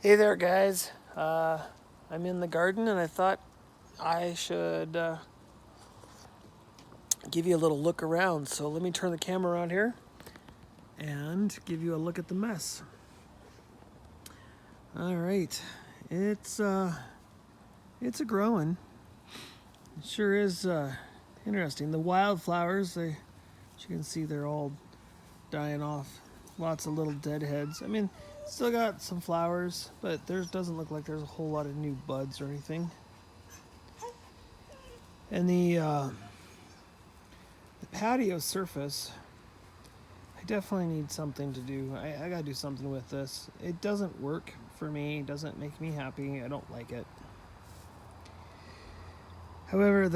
Hey there, guys. I'm in the garden and I thought I should give you a little look around. So let me turn the camera around here and give you a look at the mess. All right, it's a growing. It sure is interesting. The wildflowers, as you can see, they're all dying off. Lots of little dead heads. I mean, still got some flowers, but there doesn't look like there's a whole lot of new buds or anything. And the patio surface, I definitely need something to do. I gotta do something with this. It doesn't work for me. It doesn't make me happy. I don't like it. However,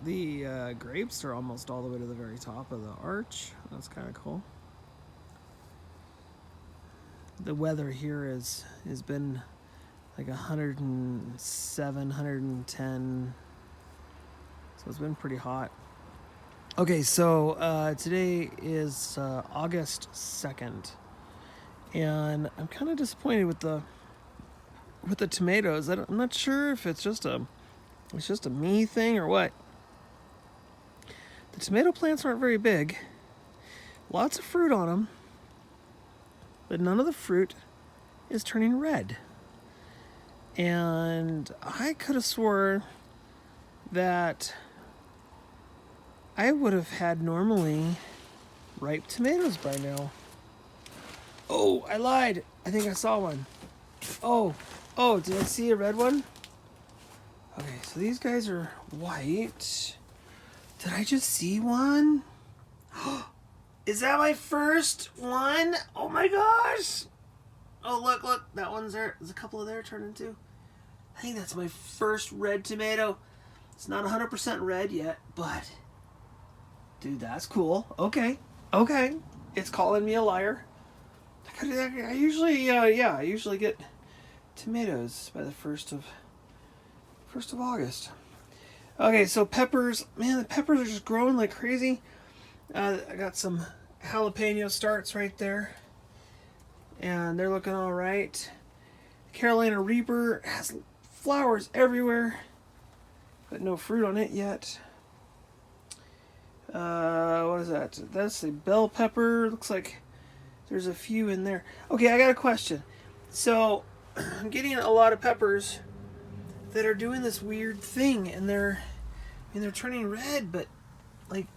the grapes are almost all the way to the very top of the arch. That's kind of cool. The weather here has been like 107, 110. So it's been pretty hot. Okay, so today is August 2nd, and I'm kind of disappointed with the tomatoes. I'm not sure if it's just a me thing or what. The tomato plants aren't very big. Lots of fruit on them, but none of the fruit is turning red. And I could have swore that I would have had normally ripe tomatoes by now. Oh, I lied. I think I saw one. Oh, did I see a red one? Okay, so these guys are white. Did I just see one? Is that my first one? Oh my gosh! Oh, look, that one's there. There's a couple of there turned into. I think that's my first red tomato. It's not 100% red yet, but dude, that's cool. Okay. It's calling me a liar. I usually get tomatoes by the first of August. Okay, so peppers, man, the peppers are just growing like crazy. I got some jalapeno starts right there, and they're looking all right. Carolina Reaper has flowers everywhere, but no fruit on it yet. What is that? That's a bell pepper. Looks like there's a few in there. Okay, I got a question. So I'm getting a lot of peppers that are doing this weird thing, and they're turning red, but like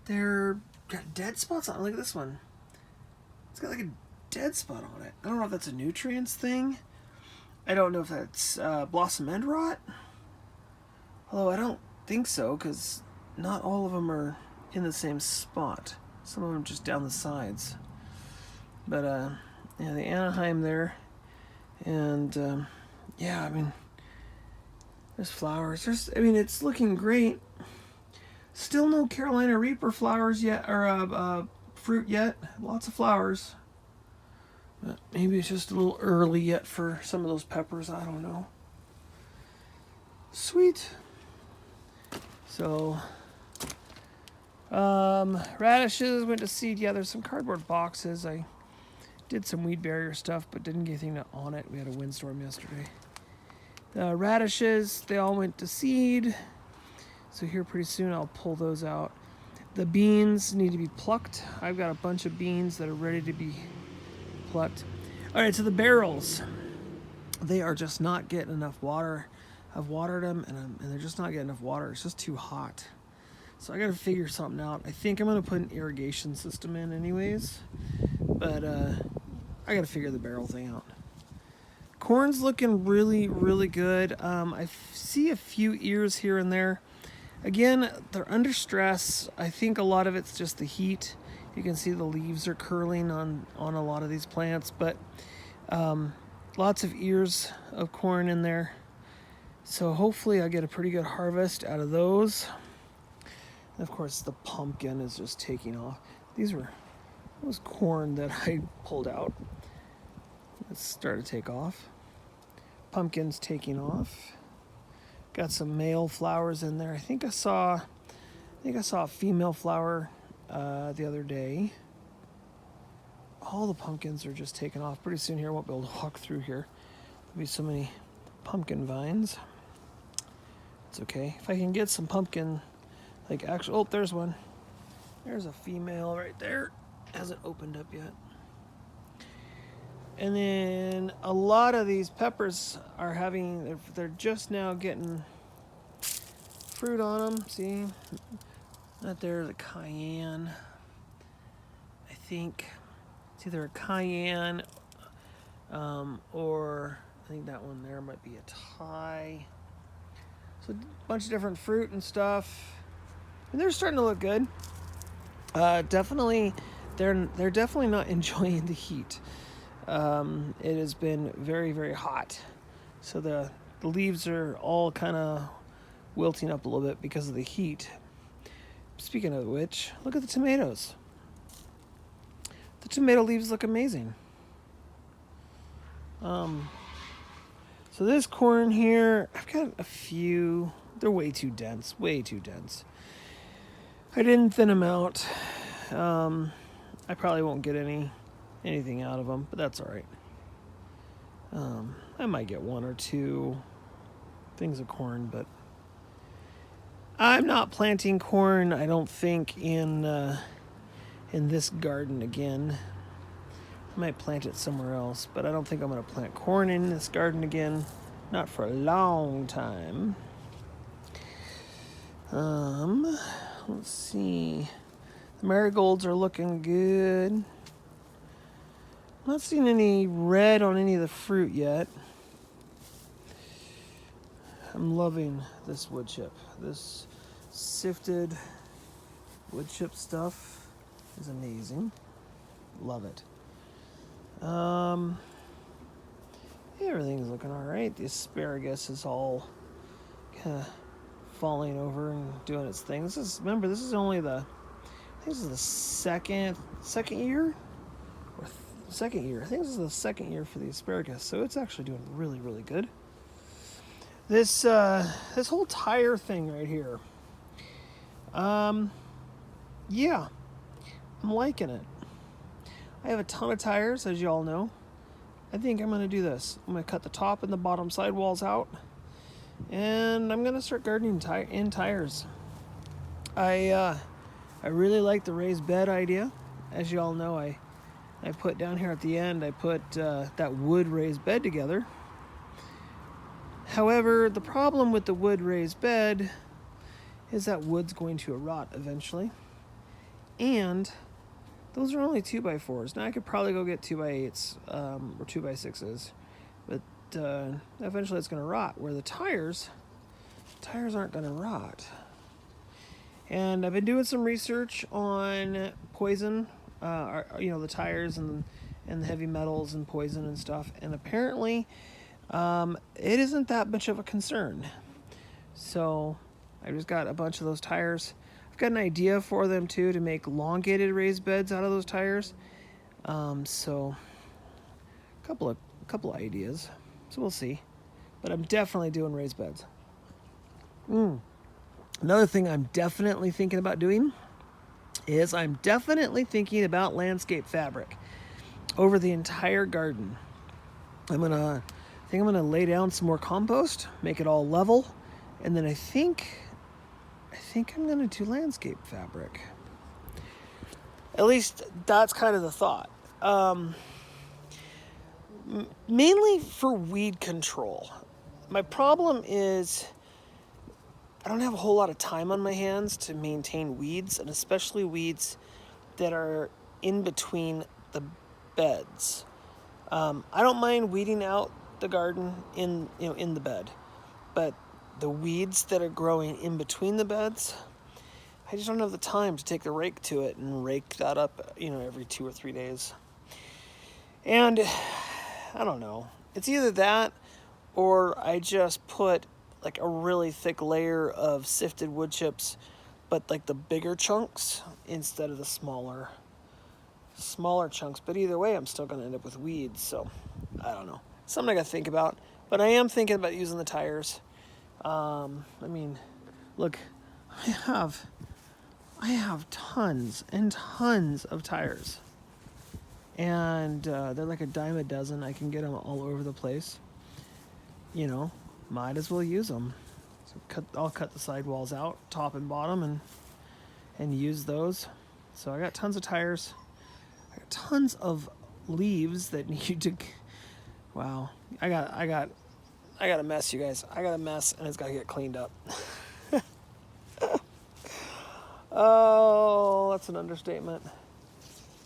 they're got dead spots on it. Look at this one. It's got like a dead spot on it. I don't know if that's a nutrients thing. I don't know if that's blossom end rot. Although I don't think so, because not all of them are in the same spot. Some of them just down the sides. But yeah, the Anaheim there, and yeah, I mean, there's flowers. It's looking great. Still no Carolina Reaper flowers yet, or fruit yet. Lots of flowers. But maybe it's just a little early yet for some of those peppers. I don't know. Sweet. So, radishes went to seed. Yeah, there's some cardboard boxes. I did some weed barrier stuff, but didn't get anything on it. We had a windstorm yesterday. The radishes, they all went to seed. So here pretty soon I'll pull those out. The beans need to be plucked. I've got a bunch of beans that are ready to be plucked. All right, so the barrels, they are just not getting enough water. I've watered them, and they're just not getting enough water. It's just too hot. So I got to figure something out. I think I'm going to put an irrigation system in anyways. But I got to figure the barrel thing out. Corn's looking really, really good. I see a few ears here and there. Again, they're under stress. I think a lot of it's just the heat. You can see the leaves are curling on a lot of these plants, but lots of ears of corn in there. So hopefully I get a pretty good harvest out of those. And of course, the pumpkin is just taking off. Those corn that I pulled out. Let's start to take off. Pumpkin's taking off. Got some male flowers in there. I think I saw a female flower the other day. all the pumpkins are just taken off. Pretty soon here I won't be able to walk through here. There'll be so many pumpkin vines. It's okay. If I can get some pumpkin, like actual, oh, there's one. There's a female right there. Hasn't opened up yet. And then a lot of these peppers are having, they're just now getting fruit on them. See? That there's a cayenne. I think it's either a cayenne or I think that one there might be a Thai. So a bunch of different fruit and stuff. And they're starting to look good. Definitely, they're definitely not enjoying the heat. It has been very, very hot. So the leaves are all kind of wilting up a little bit because of the heat. Speaking of which, look at the tomatoes. The tomato leaves look amazing. So this corn here, I've got a few. They're way too dense. Way too dense. I didn't thin them out. I probably won't get anything out of them, but that's all right. I might get one or two things of corn, but I'm not planting corn, I don't think, in this garden again. I might plant it somewhere else, but I don't think I'm going to plant corn in this garden again. Not for a long time. Let's see. The marigolds are looking good. I'm not seeing any red on any of the fruit yet. I'm loving this wood chip. This sifted wood chip stuff is amazing. Love it. Everything's looking all right. The asparagus is all kind of falling over and doing its thing. This is only I think this is the second year? Second year. I think this is the second year for the asparagus, so it's actually doing really, really good. This whole tire thing right here. Yeah, I'm liking it. I have a ton of tires, as you all know. I think I'm going to do this. I'm going to cut the top and the bottom sidewalls out, and I'm going to start gardening in tires. I really like the raised bed idea. As you all know, I put down here at the end, I put that wood raised bed together. However, the problem with the wood raised bed is that wood's going to rot eventually. And those are only 2x4s. Now I could probably go get 2x8s or 2x6s, but eventually it's going to rot. Where the tires aren't going to rot. And I've been doing some research on poison, the tires and the heavy metals and poison and stuff. And apparently, it isn't that much of a concern. So I just got a bunch of those tires. I've got an idea for them too to make elongated raised beds out of those tires. So a couple of ideas. So we'll see. But I'm definitely doing raised beds. Another thing I'm definitely thinking about doing is I'm definitely thinking about landscape fabric over the entire garden. I'm gonna lay down some more compost, make it all level, and then I think I'm gonna do landscape fabric. At least that's kind of the thought. Mainly for weed control. My problem is I don't have a whole lot of time on my hands to maintain weeds, and especially weeds that are in between the beds. I don't mind weeding out the garden in the bed, but the weeds that are growing in between the beds, I just don't have the time to take the rake to it and rake that up, every 2 or 3 days. And I don't know. It's either that or I just put like a really thick layer of sifted wood chips, but like the bigger chunks instead of the smaller chunks. But either way, I'm still going to end up with weeds. So I don't know. Something I got to think about. But I am thinking about using the tires. Look, I have tons and tons of tires. and they're like a dime a dozen. I can get them all over the place. You know, might as well use them. So I'll cut the sidewalls out, top and bottom, and use those. So I got tons of tires. I got tons of leaves that need to. Wow, I got a mess, you guys. I got a mess, and it's got to get cleaned up. Oh, that's an understatement.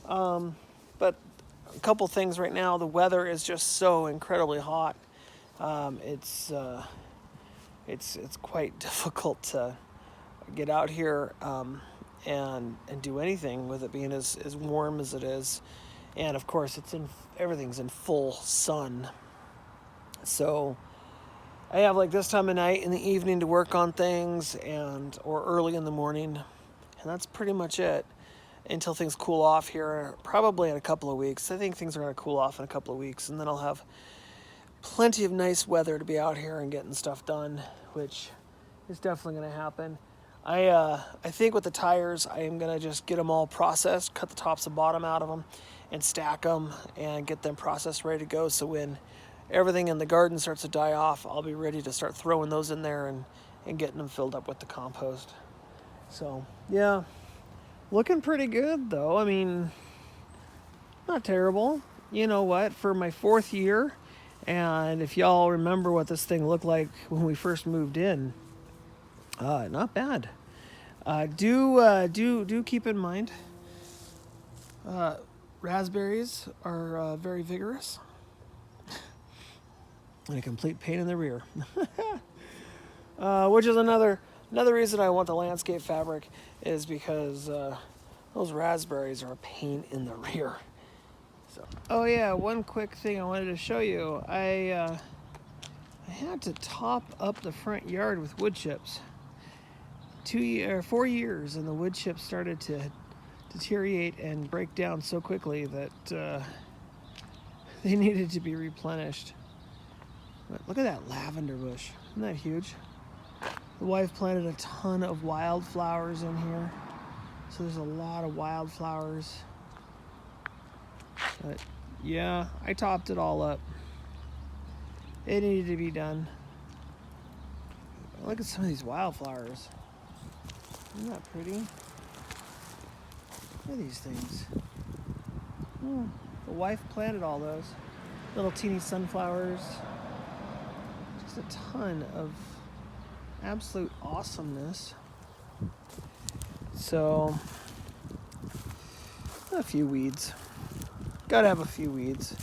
But a couple things right now. The weather is just so incredibly hot. It's quite difficult to get out here and do anything with it being as warm as it is. And of course, everything's in full sun. So I have like this time of night in the evening to work on things, or early in the morning, and that's pretty much it until things cool off here, probably in a couple of weeks. I think things are going to cool off in a couple of weeks, and then I'll have plenty of nice weather to be out here and getting stuff done, which is definitely going to happen. I think with the tires, I am going to just get them all processed, cut the tops and bottom out of them, and stack them and get them processed, ready to go. So when everything in the garden starts to die off, I'll be ready to start throwing those in there and getting them filled up with the compost. So, yeah, looking pretty good, though. I mean, not terrible. You know what? For my 4th year, and if y'all remember what this thing looked like when we first moved in, not bad. Do keep in mind, raspberries are very vigorous and a complete pain in the rear. Which is another reason I want the landscape fabric, is because those raspberries are a pain in the rear. So, oh yeah, one quick thing I wanted to show you. I had to top up the front yard with wood chips. 4 years, and the wood chips started to deteriorate and break down so quickly that they needed to be replenished. But look at that lavender bush. Isn't that huge? The wife planted a ton of wildflowers in here, so there's a lot of wildflowers. But yeah, I topped it all up. It needed to be done. Look at some of these wildflowers. Isn't that pretty? Look at these things. The wife planted all those. Little teeny sunflowers. Just a ton of absolute awesomeness. So, a few weeds. Gotta have a few weeds.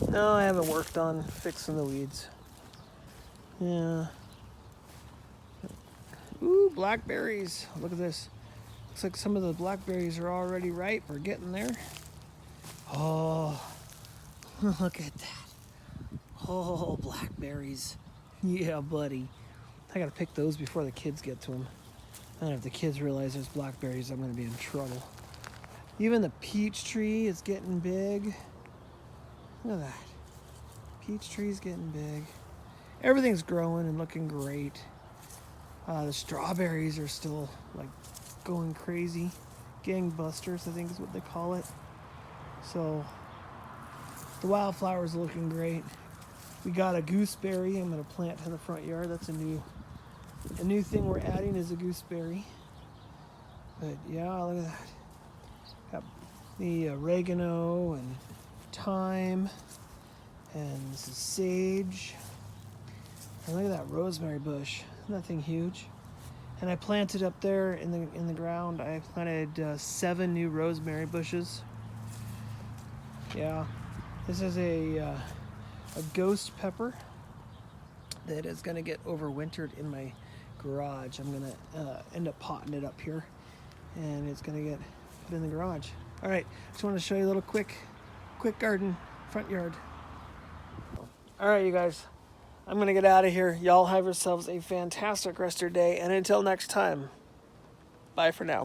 No, I haven't worked on fixing the weeds. Yeah. Ooh, blackberries. Look at this. Looks like some of the blackberries are already ripe or getting there. Oh, look at that. Oh, blackberries. Yeah, buddy. I gotta pick those before the kids get to them. And if the kids realize there's blackberries, I'm gonna be in trouble. Even the peach tree is getting big. Look at that. Peach tree's getting big. Everything's growing and looking great. The strawberries are still like going crazy. Gangbusters, I think is what they call it. So the wildflowers are looking great. We got a gooseberry I'm gonna plant in the front yard. That's a new thing we're adding, is a gooseberry. But yeah, look at that. Got the oregano and thyme, and this is sage. And look at that rosemary bush. Isn't that thing huge? And I planted up there in the ground. I planted 7 new rosemary bushes. Yeah, this is a ghost pepper that is gonna get overwintered in my garage. I'm gonna end up potting it up here, and it's gonna get put in the garage. All right, just want to show you a little quick garden, front yard. All right, you guys, I'm gonna get out of here. Y'all have yourselves a fantastic rest of your day, and until next time, bye for now.